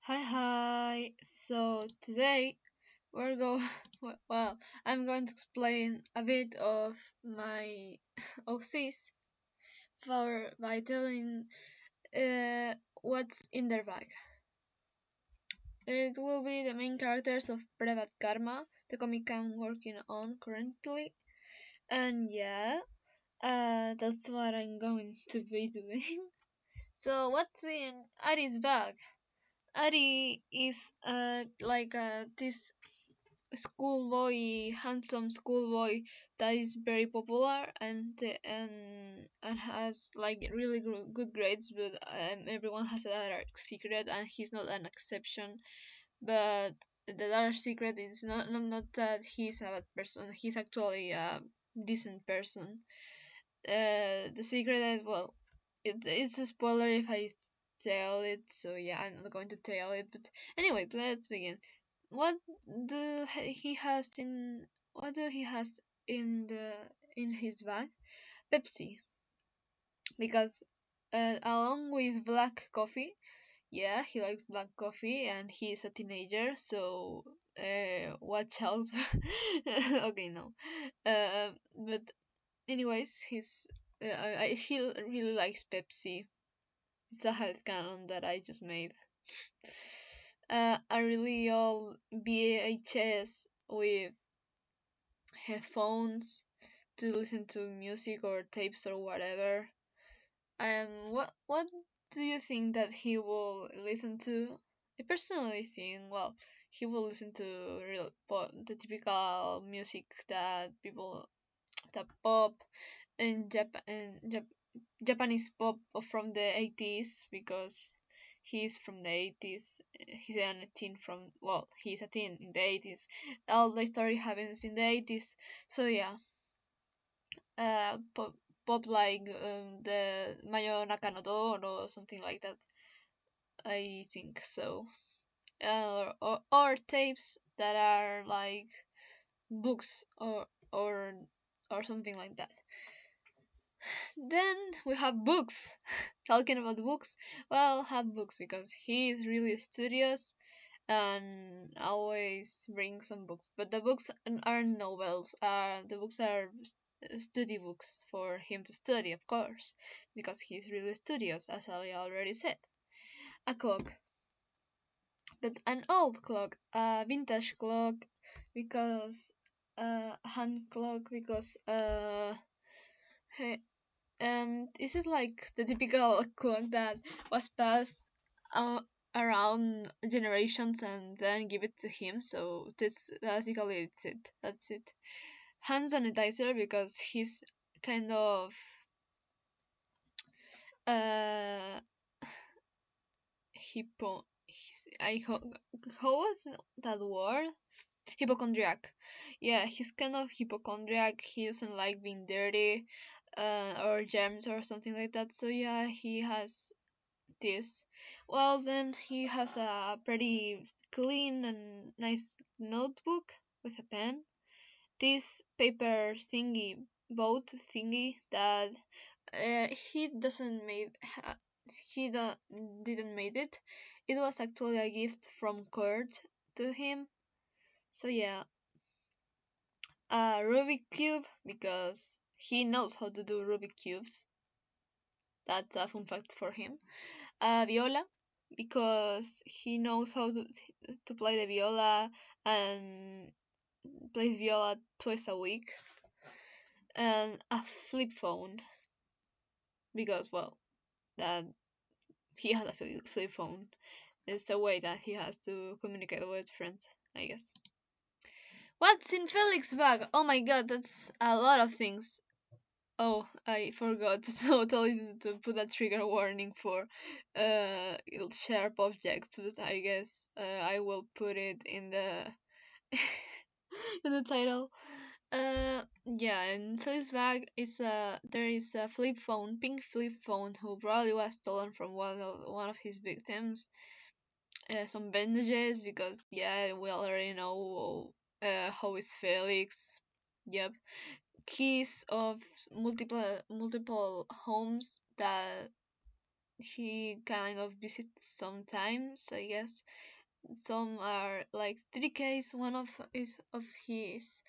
Hi, hi. So today we're go well, I'm going to explain a bit of my OCs for by telling what's in their bag. It will be the main characters of Prevat Karma, the comic I'm working on currently, and that's what I'm going to be doing. So what's in Ari's bag? Ari is like this schoolboy, handsome schoolboy that is very popular and has like really good grades, but everyone has a dark secret, and he's not an exception. But the dark secret is not that he's a bad person. He's actually a decent person. The secret is, well, it's a spoiler if I tell it, so yeah, I'm not going to tell it. But anyway, let's begin. What do he has in what do he has in his bag? Pepsi, because along with black coffee, yeah, he likes black coffee, and he's a teenager, so watch out. Okay, no, but anyways, he really likes Pepsi. It's a headcanon that I just made. A really old VHS with headphones to listen to music or tapes or whatever. What do you think that he will listen to? I personally think, well, he will listen to the typical music that people that pop and Japanese pop from the 80s, because he's from the 80s. He's a teen from, well, he's a teen in the 80s. All the story happens in the 80s. So yeah, pop, pop like the Mayo Nakanodo or something like that. I think so. Or tapes that are like books or or something like that. Then we have books. Talking about books, well, have books because he is really studious and always brings some books. But the books aren't novels. The books are study books for him to study, of course, because he's really studious, as I already said. A clock, but an old clock, a vintage clock, because a hand clock, because this is like the typical clock that was passed uh, around generations and then give it to him. So this basically it's it. That's it. Hand sanitizer, because he's kind of uh hippo. How was that word? Hypochondriac. Yeah, he's kind of hypochondriac. He doesn't like being dirty, or germs or something like that. So yeah, he has this. Well, then he has a pretty clean and nice notebook with a pen. This paper thingy, boat thingy that he doesn't made. He didn't made it. It was actually a gift from Kurt to him. So yeah, a Rubik cube, because he knows how to do Rubik cubes. That's a fun fact for him. Viola, because he knows how to play the viola and plays viola twice a week. And a flip phone, because, well, that he has a flip phone. It's the way that he has to communicate with friends, I guess. What's in Felix's bag? Oh my god, that's a lot of things. Oh, I forgot totally to put a trigger warning for sharp objects, but I guess I will put it in the in the title. Yeah, in Felix's bag is there is a flip phone, pink flip phone, who probably was stolen from one of his victims. Some bandages, because yeah, we already know how is Felix. Yep, keys of multiple homes that he kind of visits sometimes, I guess. Some are like 3Ks. One of is of his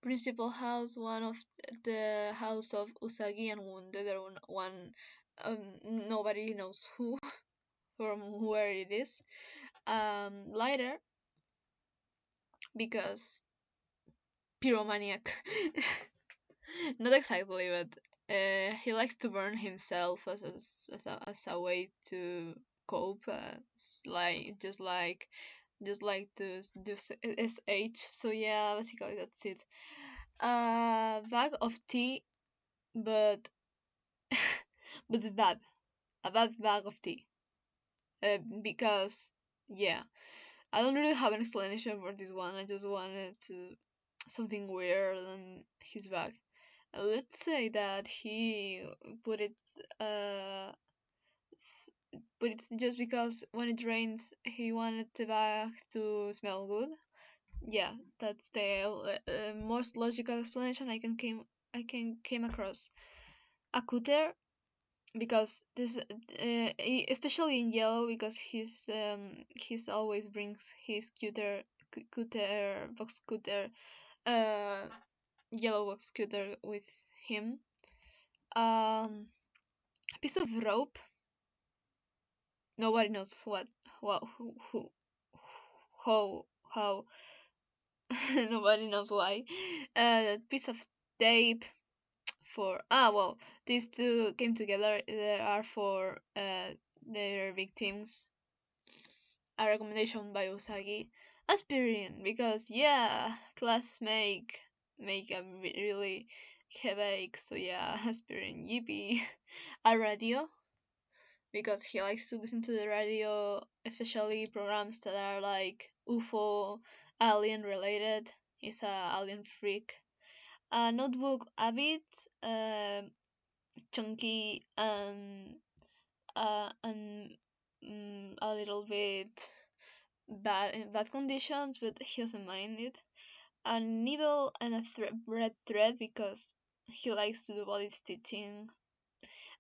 principal house, one of the house of Usagi, and the other one nobody knows who from where it is. Lighter because pyromaniac. Not exactly, but he likes to burn himself as a way to cope, like to do SH. So yeah, basically that's it. A bag of tea, but but bad. A bad bag of tea. Because yeah, I don't really have an explanation for this one. I just wanted to something weird on his bag. Let's say that he put it uh s- but it's just because when it rains he wanted the bag to smell good. Yeah, that's the most logical explanation I can came across. A cutter, because this especially in yellow, because he's always brings his cutter box cutter, uh yellow box cutter with him. A piece of rope. Nobody knows what, who, how. Nobody knows why. A piece of tape for well, these two came together. They are for their victims. A recommendation by Usagi. Aspirin, because yeah, class make a really headache. So yeah, aspirin. Yippee. A radio, because he likes to listen to the radio, especially programs that are like UFO, alien related. He's a alien freak. A notebook, a bit chunky and a little bit bad in bad conditions, but he doesn't mind it. A needle and a red thread, because he likes to do body stitching.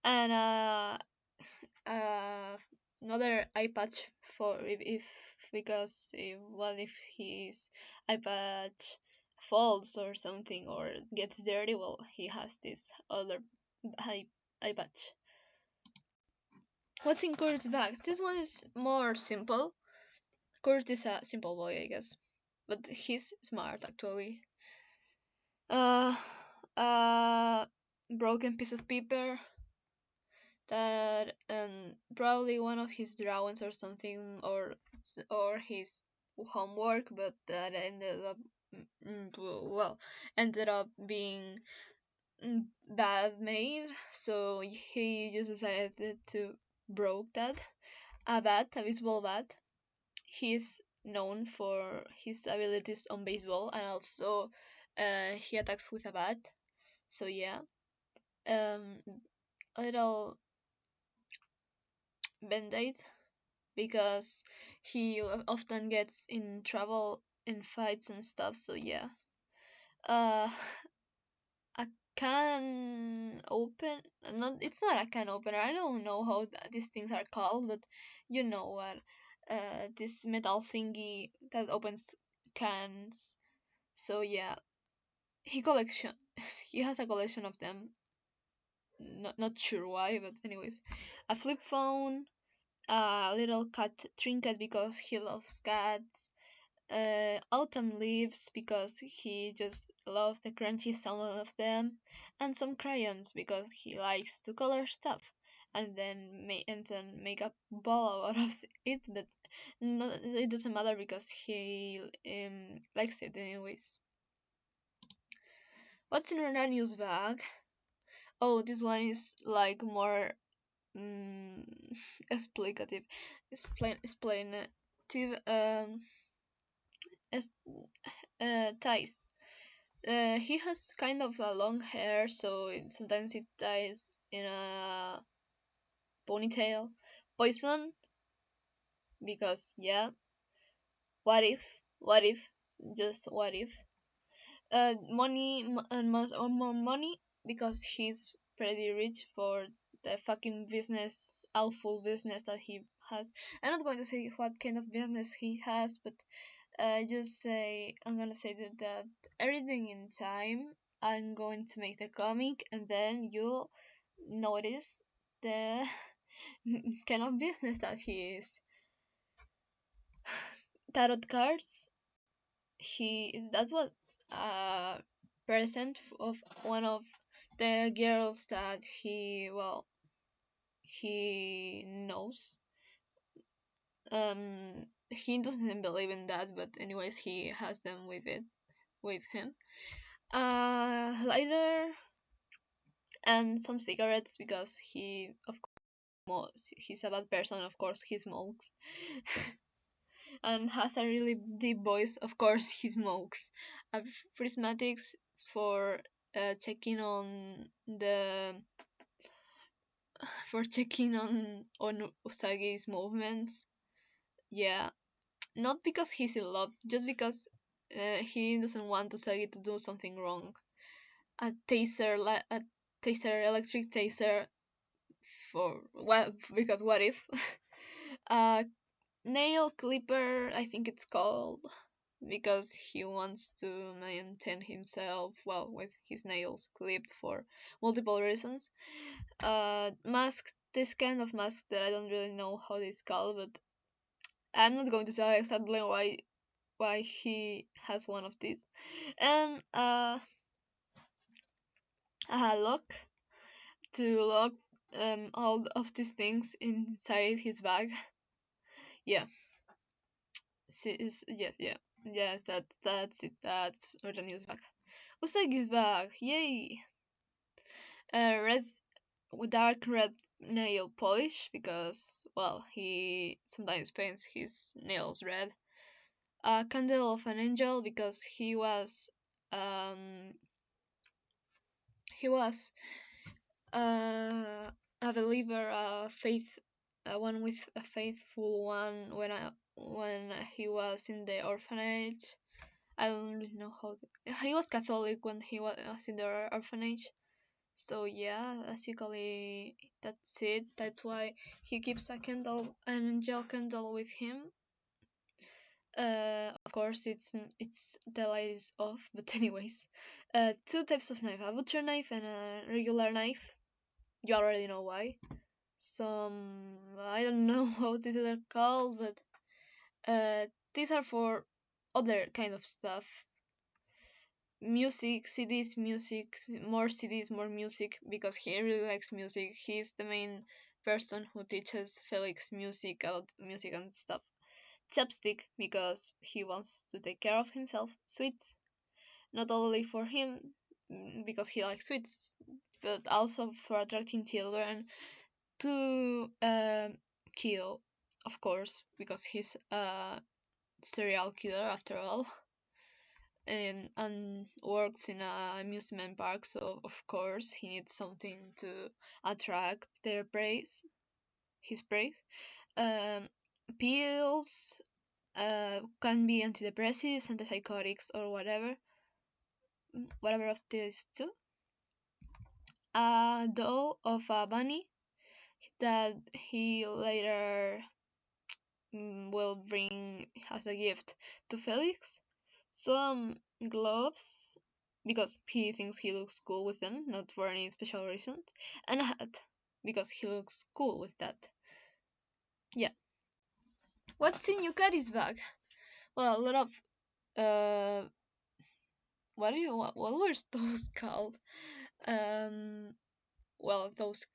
And uh, another eye patch for if because what if his eye patch falls or something or gets dirty, well, he has this other eye, eye patch. What's in Kurt's bag? This one is more simple. Kurt is a simple boy, I guess, but he's smart actually. uh a broken piece of paper that probably one of his drawings or something, or his homework, but that ended up well, ended up being bad made, so he just decided to broke that. A bat, a baseball bat. He's known for his abilities on baseball, and also he attacks with a bat. So yeah, um a little band-aid, because he often gets in trouble in fights and stuff. So yeah, uh, a can open. Not, it's not a can opener. I don't know how these things are called, but you know what? This metal thingy that opens cans. So yeah, he collection. He has a collection of them. Not sure why, but anyways, a flip phone, a little cat trinket because he loves cats, autumn leaves because he just loves the crunchy sound of them, and some crayons because he likes to color stuff and then make a ball out of it. But it doesn't matter because he likes it anyways. What's in Renario's bag? Oh, this one is like more mm, explicative, explainative. As ties. He has kind of a long hair, so sometimes it ties in a ponytail. Poison, because yeah, what if? What if? Just what if? Money and more money, because he's pretty rich for the fucking business, awful business that he has. I'm not going to say what kind of business he has, but I'm gonna say that everything in time. I'm going to make the comic, and then you'll notice the kind of business that he is. Tarot cards. That was a present of one of the girls that he knows. He doesn't believe in that, but anyways, he has them with him. Lighter and some cigarettes because he's a bad person. Of course, he smokes. And has a really deep voice. Of course, he smokes. Prismatics for checking on the for checking on Usagi's movements. Yeah, not because he's in love, just because he doesn't want Usagi to do something wrong. A taser, electric taser for what? Because what if? uh, nail clipper, I think it's called, because he wants to maintain himself well with his nails clipped for multiple reasons. Mask, this kind of mask that I don't really know how it's called, but I'm not going to tell you exactly why he has one of these. And a lock to lock all of these things inside his bag. Yeah, yes, that's it. That's Ordaniel's bag. Usagi's bag, yay! Red, dark red nail polish because well he sometimes paints his nails red. A candle of an angel because um he was uh, a believer, a faith, one with a faithful one when he was in the orphanage. I don't really know how to. He was Catholic when he was in the orphanage. So yeah, basically that's it. That's why he keeps an angel candle with him. Of course, it's the light is off, but anyways, two types of knife: a butcher knife and a regular knife. You already know why. Some I don't know how these are called, but these are for other kind of stuff. Music, CDs, music, more CDs, more music, because he really likes music. He's the main person who teaches Felix music about music and stuff. Chapstick, because he wants to take care of himself. Sweets, not only for him, because he likes sweets, but also for attracting children to kill, of course, because he's a serial killer after all, and works in a amusement park, so of course he needs something to attract their praise, his praise. Um, Pills can be antidepressives, antipsychotics, or whatever of these two. A doll of a bunny that he later will bring as a gift to Felix. Some gloves, because he thinks he looks cool with them, not for any special reason. And a hat, because he looks cool with that. Yeah. What's in Yukari's bag? Well, a lot of uh, what were those called? Um, well, those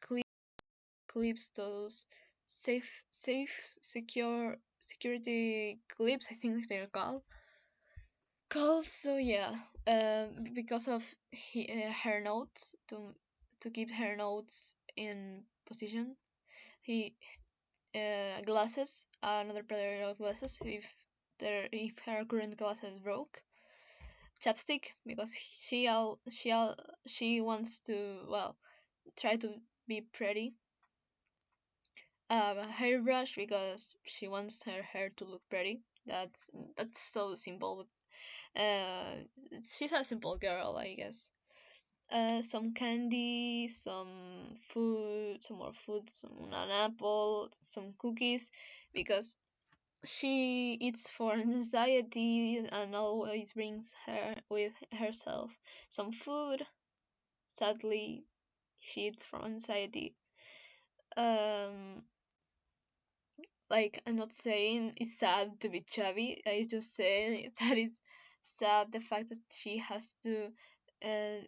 clips, those secure security clips, I think they're called. So yeah, because of her notes, to keep her notes in position, he glasses, another pair of glasses if her current glasses broke. Chapstick, because she wants to well try to be pretty. A hairbrush, because she wants her hair to look pretty. That's so simple, but she's a simple girl, I guess. some candy, some food, some more food, an apple, some cookies, because she eats for anxiety and always brings her with herself some food. Sadly, she eats for anxiety. Um, like, I'm not saying it's sad to be chubby. I just say that it's sad the fact that she has to uh,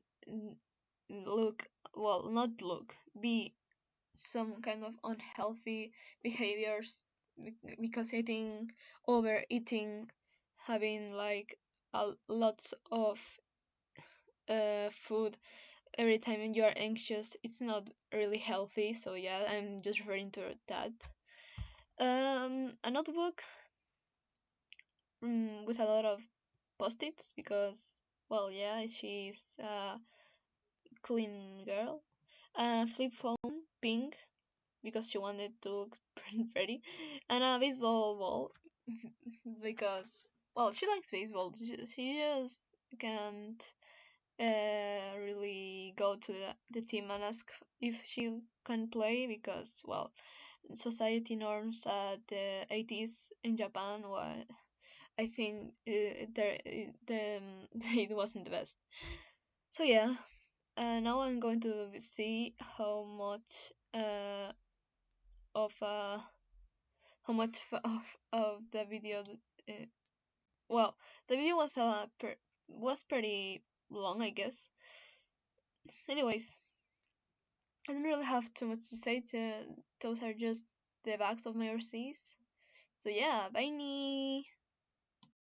look, well, not look, be some kind of unhealthy behaviors, because I think overeating, having like lots of food every time you are anxious, it's not really healthy. So yeah, I'm just referring to that. A notebook, with a lot of post-its, because, well, yeah, she's a clean girl. And a flip phone, pink, because she wanted to look pretty, and a baseball ball because, well, she likes baseball. She just can't really go to the team and ask if she can play, because, well, society norms at the 80s in Japan were, I think, it wasn't the best. So yeah, now I'm going to see of uh, how much of the video. Uh, well, the video was pretty long, I guess. Anyways, I don't really have too much to say. Those are just the backs of my RCs. So yeah, bye.